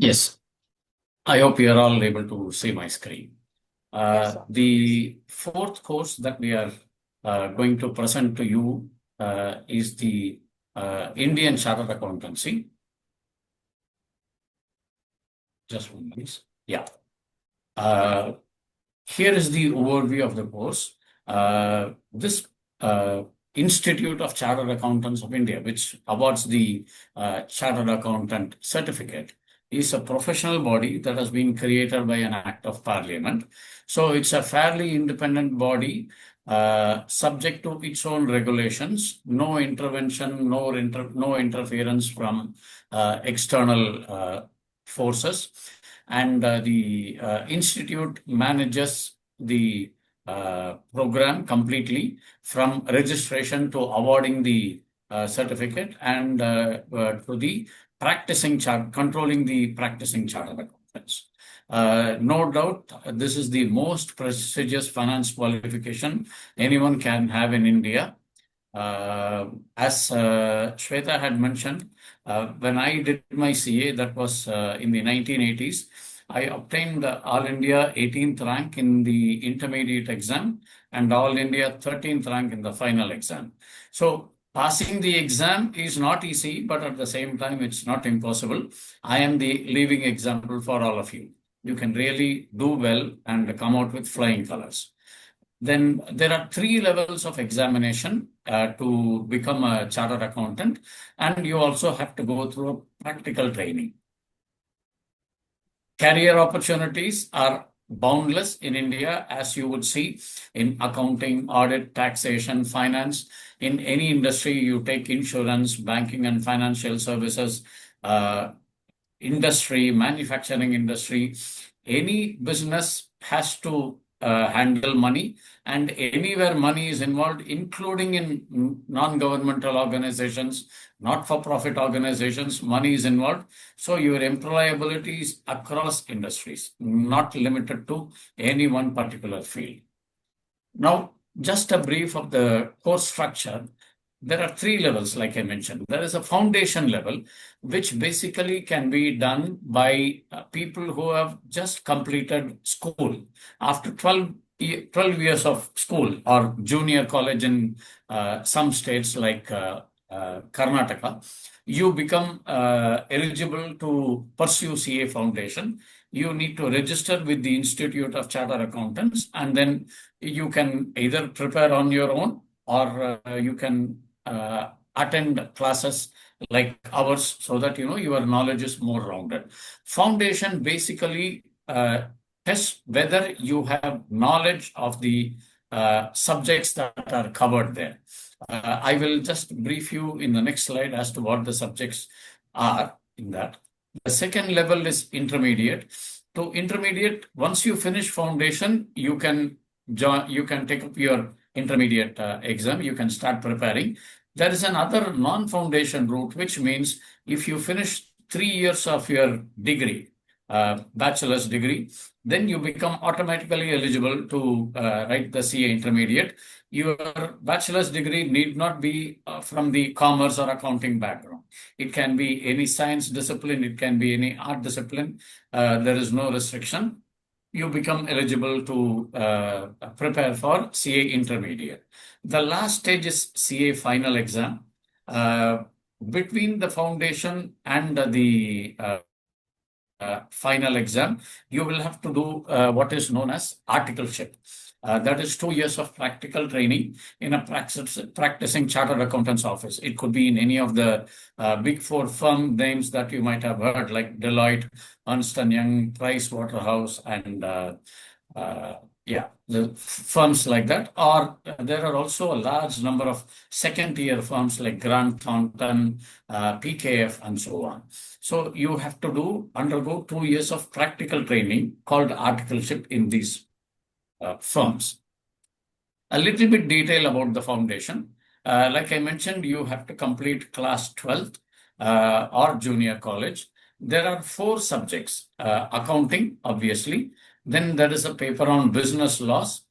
Yes, I hope you are all able to see my screen. The fourth course that we are going to present to you is the Indian Chartered Accountancy. Just one minute. Yeah. Here is the overview of the course. This Institute of Chartered Accountants of India, which awards the Chartered Accountant certificate, is a professional body that has been created by an act of parliament. So it's a fairly independent body, subject to its own regulations, no intervention, no interference from external forces. And the institute manages the program completely from registration to awarding the certificate and to the controlling the practicing chartered accountants. No doubt, this is the most prestigious finance qualification anyone can have in India. As Shweta had mentioned, when I did my CA, that was in the 1980s, I obtained the All India 18th rank in the intermediate exam and All India 13th rank in the final exam. So passing the exam is not easy, but at the same time, it's not impossible. I am the living example for all of you. You can really do well and come out with flying colors. Then there are 3 levels of examination to become a chartered accountant, and you also have to go through a practical training. Career opportunities are boundless in India, as you would see in accounting, audit, taxation, finance. In any industry, you take insurance, banking and financial services, industry, manufacturing industry, any business has to handle money, and anywhere money is involved, including in non-governmental organizations, not-for-profit organizations, money is involved. So your employability is across industries, not limited to any one particular field. Now, just a brief of the course structure. There are 3 levels, like I mentioned. There is a foundation level, which basically can be done by people who have just completed school. After 12 years of school or junior college in some states like Karnataka, you become eligible to pursue CA Foundation. You need to register with the Institute of Chartered Accountants, and then you can either prepare on your own or you can attend classes like ours so that your knowledge is more rounded. Foundation basically tests whether you have knowledge of the subjects that are covered there. I will just brief you in the next slide as to what the subjects are in that. The second level is intermediate. To intermediate, once you finish foundation, you can take up your intermediate exam. You can start preparing. There is another non-foundation route, which means if you finish 3 years of your degree, bachelor's degree, then you become automatically eligible to write the CA intermediate. Your bachelor's degree need not be from the commerce or accounting background. It can be any science discipline, it can be any art discipline. There is no restriction. You become eligible to prepare for CA intermediate. The last stage is CA final exam. Between the foundation and the final exam, you will have to do what is known as articleship. That is 2 years of practical training in a practicing chartered accountant's office. It could be in any of the big 4 firm names that you might have heard, like Deloitte, Ernst & Young, Price Waterhouse, and the firms like that. Or there are also a large number of second-tier firms like Grant Thornton, PKF, and so on. So you have to undergo 2 years of practical training called articleship in these firms. A little bit detail about the foundation. Like I mentioned, you have to complete class 12th or junior college. There are 4 subjects. Accounting, obviously. Then there is a paper on business laws.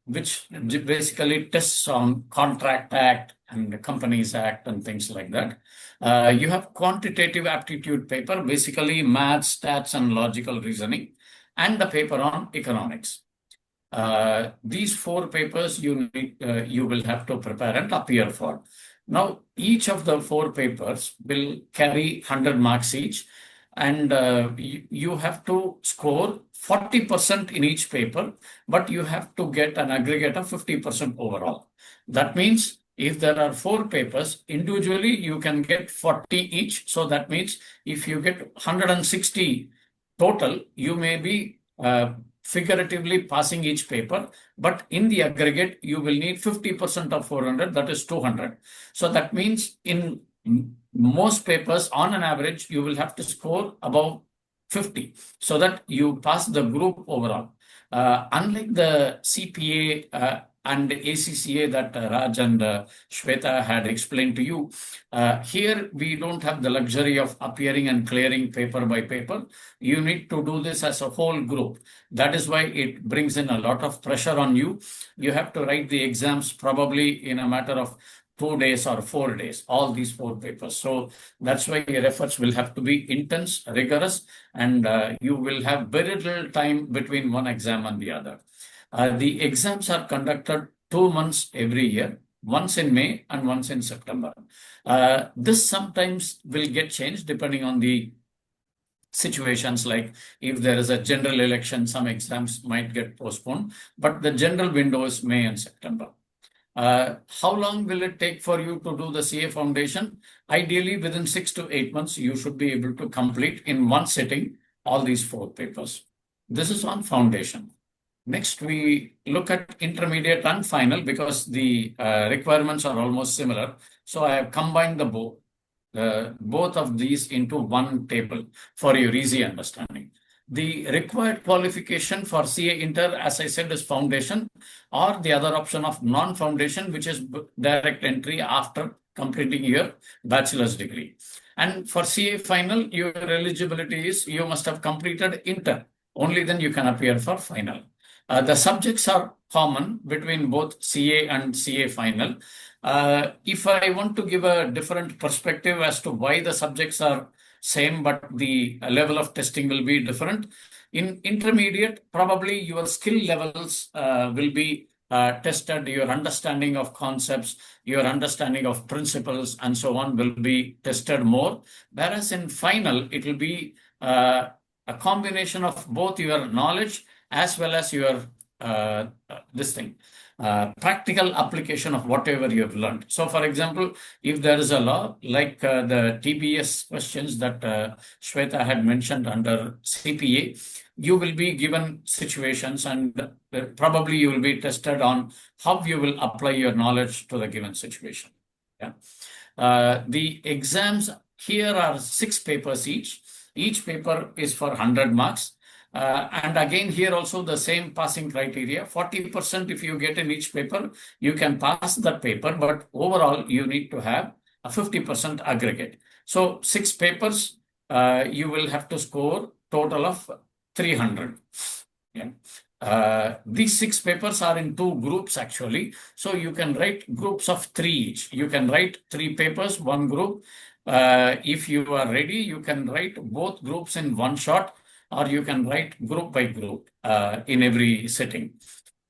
which basically tests on Contract Act and the Companies Act and things like that. You have quantitative aptitude paper, basically math, stats, and logical reasoning, and the paper on economics. These four papers you will have to prepare and appear for. Now, each of the four papers will carry 100 marks each, and you have to score 40% in each paper, but you have to get an aggregate of 50% overall. That means if there are four papers, individually you can get 40 each. So that means if you get 160 total, you may be figuratively passing each paper, but in the aggregate, you will need 50% of 400, that is 200. So that means in most papers, on an average, you will have to score above 50 so that you pass the group overall. Unlike the CPA and ACCA that Raj and Shweta had explained to you, here we don't have the luxury of appearing and clearing paper by paper. You need to do this as a whole group. That is why it brings in a lot of pressure on you. You have to write the exams probably in a matter of 2 days or 4 days, all these four papers. So that's why your efforts will have to be intense, rigorous, and you will have very little time between one exam and the other. The exams are conducted 2 months every year, once in May and once in September. This sometimes will get changed depending on the situations, like if there is a general election, some exams might get postponed, but the general window is May and September. How long will it take for you to do the CA foundation? Ideally, within 6 to 8 months, you should be able to complete in one sitting all these four papers. This is on foundation. Next, we look at intermediate and final because the requirements are almost similar. So I have combined both of these into one table for your easy understanding. The required qualification for CA Inter, as I said, is foundation, or the other option of non-foundation, which is direct entry after completing your bachelor's degree. And for CA final, your eligibility is you must have completed Inter. Only then you can appear for final. The subjects are common between both CA and CA final. If I want to give a different perspective as to why the subjects are same, but the level of testing will be different. In intermediate, probably your skill levels will be tested, your understanding of concepts, your understanding of principles, and so on will be tested more. Whereas in final, it will be a combination of both your knowledge as well as your practical application of whatever you have learned. So, for example, if there is a law like the TBS questions that Shweta had mentioned under CPA, you will be given situations and probably you will be tested on how you will apply your knowledge to the given situation. Yeah. The exams here are 6 papers each. Each paper is for 100 marks. And again, here also the same passing criteria. 40% if you get in each paper, you can pass that paper, but overall you need to have a 50% aggregate. So 6 papers, you will have to score total of 300. Yeah. These 6 papers are in 2 groups actually. So you can write groups of 3 each. You can write 3 papers, 1 group. If you are ready, you can write both groups in one shot, or you can write group by group in every sitting.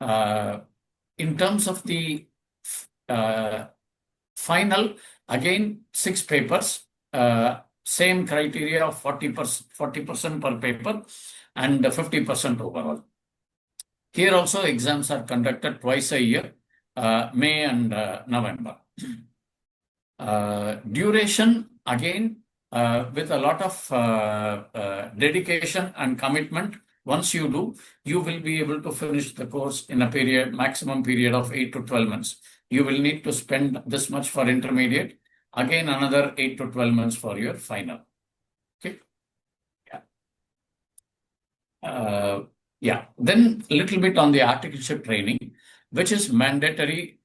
In terms of the final, again, 6 papers, same criteria of 40% per paper and 50% overall. Here also exams are conducted twice a year, May and November. Duration, again, with a lot of dedication and commitment, once you do, you will be able to finish the course in a maximum period of 8 to 12 months. You will need to spend this much for intermediate, again another 8 to 12 months for your final. Okay. Yeah. Then a little bit on the articleship training, which is mandatory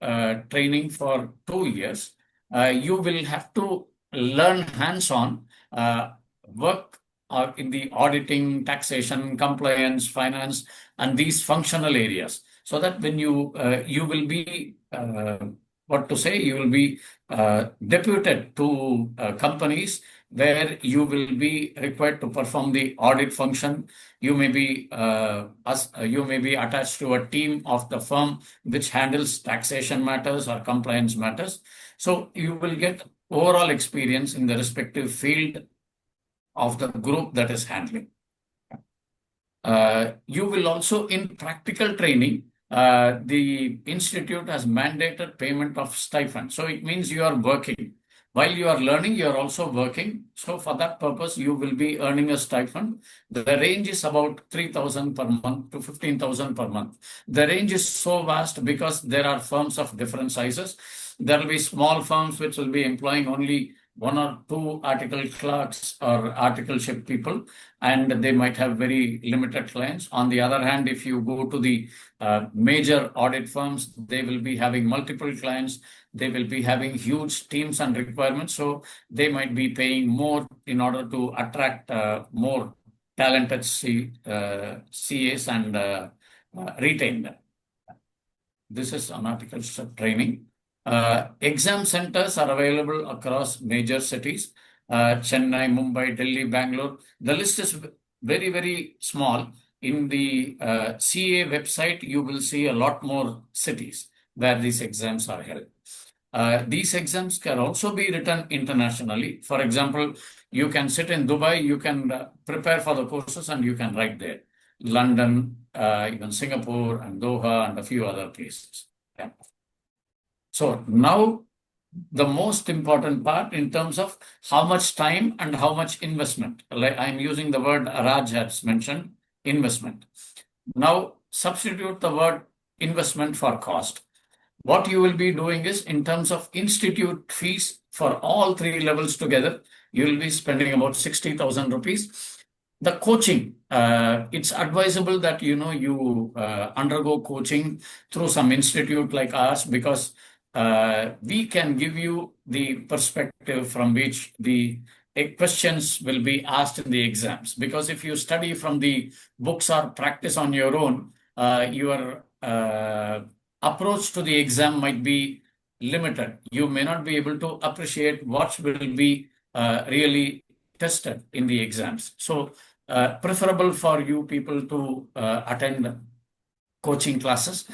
training for 2 years. You will have to learn hands-on work in the auditing, taxation, compliance, finance, and these functional areas. so that when you will be you will be deputed to companies where you will be required to perform the audit function. You may be attached to a team of the firm which handles taxation matters or compliance matters. So you will get overall experience in the respective field of the group that is handling. You will also, in practical training, the institute has mandated payment of stipend. So it means you are working. While you are learning, you are also working. So for that purpose, you will be earning a stipend. The range is about 3,000 per month to 15,000 per month. The range is so vast because there are firms of different sizes. There will be small firms which will be employing only one or two article clerks or articleship people, and they might have very limited clients. On the other hand, if you go to the major audit firms, they will be having multiple clients. They will be having huge teams and requirements. So they might be paying more in order to attract more talented CAs and retain them. This is an articleship training. Exam centers are available across major cities, Chennai, Mumbai, Delhi, Bangalore. The list is very, very small. In the CA website, you will see a lot more cities where these exams are held. These exams can also be written internationally. For example, you can sit in Dubai, you can prepare for the courses and you can write there. London, even Singapore and Doha and a few other places. Yeah. So now the most important part in terms of how much time and how much investment. Like I'm using the word Raj has mentioned, investment. Now substitute the word investment for cost. What you will be doing is, in terms of institute fees for all three levels together, you will be spending about 60,000 rupees. The coaching, it's advisable that you undergo coaching through some institute like ours, because we can give you the perspective from which the questions will be asked in the exams. Because if you study from the books or practice on your own, your approach to the exam might be limited. You may not be able to appreciate what will be really tested in the exams. So preferable for you people to attend coaching classes.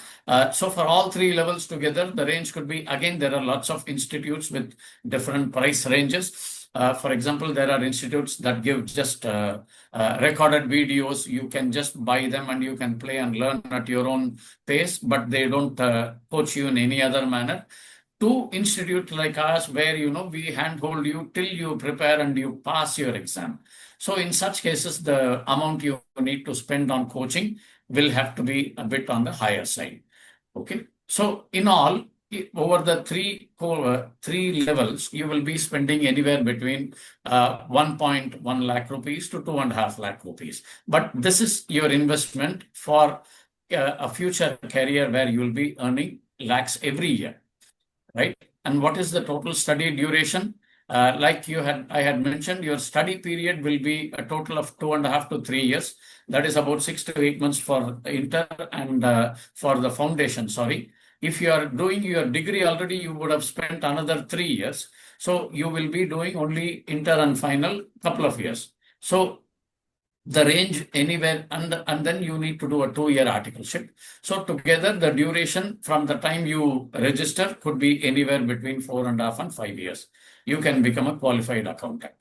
So for all three levels together, the range could be, again, there are lots of institutes with different price ranges. For example, there are institutes that give just recorded videos. You can just buy them and you can play and learn at your own pace, but they don't coach you in any other manner. To institutes like ours, where we handhold you till you prepare and you pass your exam. So in such cases, the amount you need to spend on coaching will have to be a bit on the higher side. Okay. So in all, over the three levels, you will be spending anywhere between 1.1 lakh rupees to 2.5 lakh rupees. But this is your investment for a future career where you will be earning lakhs every year, right? And what is the total study duration? Like I had mentioned, your study period will be a total of 2.5 to 3 years. That is about 6 to 8 months for inter and for the foundation, sorry. If you are doing your degree already, you would have spent another 3 years. So you will be doing only inter and final couple of years. So the range anywhere, and then you need to do a 2-year articleship. So together, the duration from the time you register could be anywhere between 4.5 and 5 years. You can become a qualified accountant.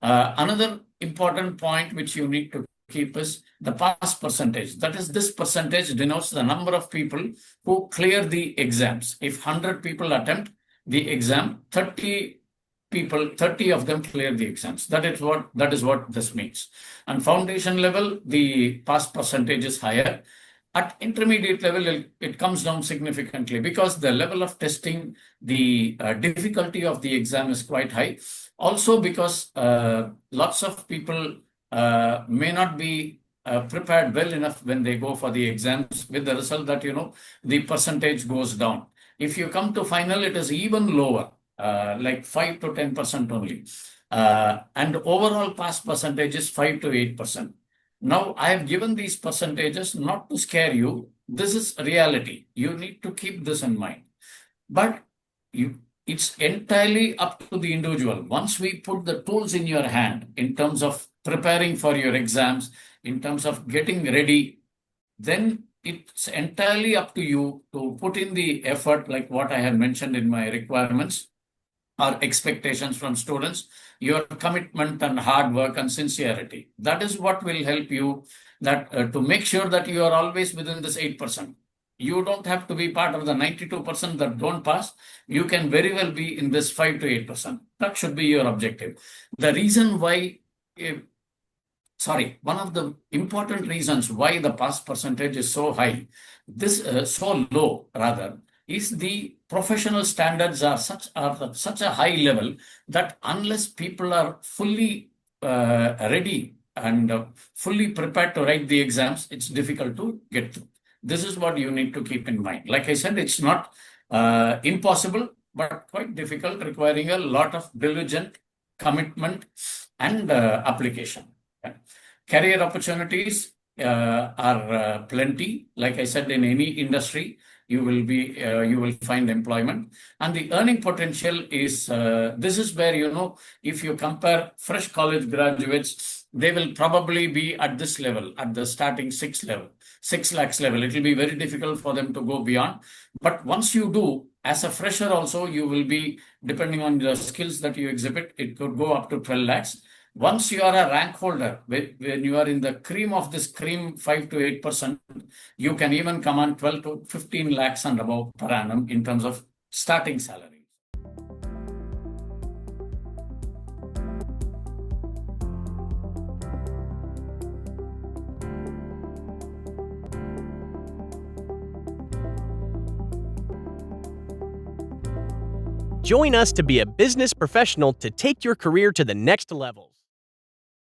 Another important point which you need to keep is the pass percentage. That is, this percentage denotes the number of people who clear the exams. If 100 people attempt the exam, 30 of them clear the exams. That is what this means. And foundation level, the pass percentage is higher. At intermediate level, it comes down significantly because the level of testing, the difficulty of the exam is quite high. Also because lots of people may not be prepared well enough when they go for the exams, with the result that, the percentage goes down. If you come to final, it is even lower, like 5 to 10% only. And overall pass percentage is 5 to 8%. Now, I have given these percentages not to scare you, This is reality. You need to keep this in mind. But it's entirely up to the individual. Once we put the tools in your hand in terms of preparing for your exams, in terms of getting ready, then it's entirely up to you to put in the effort, like what I have mentioned in my requirements or expectations from students, your commitment and hard work and sincerity. That is what will help you that to make sure that you are always within this 8%. You don't have to be part of the 92% that don't pass. You can very well be in this 5 to 8%. That should be your objective. The reason why, one of the important reasons why the pass percentage is so high, so low rather, is the professional standards are such a high level that unless people are fully ready and fully prepared to write the exams, it's difficult to get through. This is what you need to keep in mind. Like I said, it's not impossible, but quite difficult, requiring a lot of diligent commitment and application. Okay. Career opportunities are plenty. Like I said, in any industry, you will find employment, and the earning potential is this is where, if you compare fresh college graduates, they will probably be at this level, at the starting 6 lakhs level. It will be very difficult for them to go beyond. But once you do, as a fresher also, you will be, depending on the skills that you exhibit, it could go up to 12 lakhs. Once you are a rank holder, when you are in the cream of this cream, 5 to 8%, you can even command 12 to 15 lakhs and above per annum in terms of starting salary. Join us to be a business professional to take your career to the next level.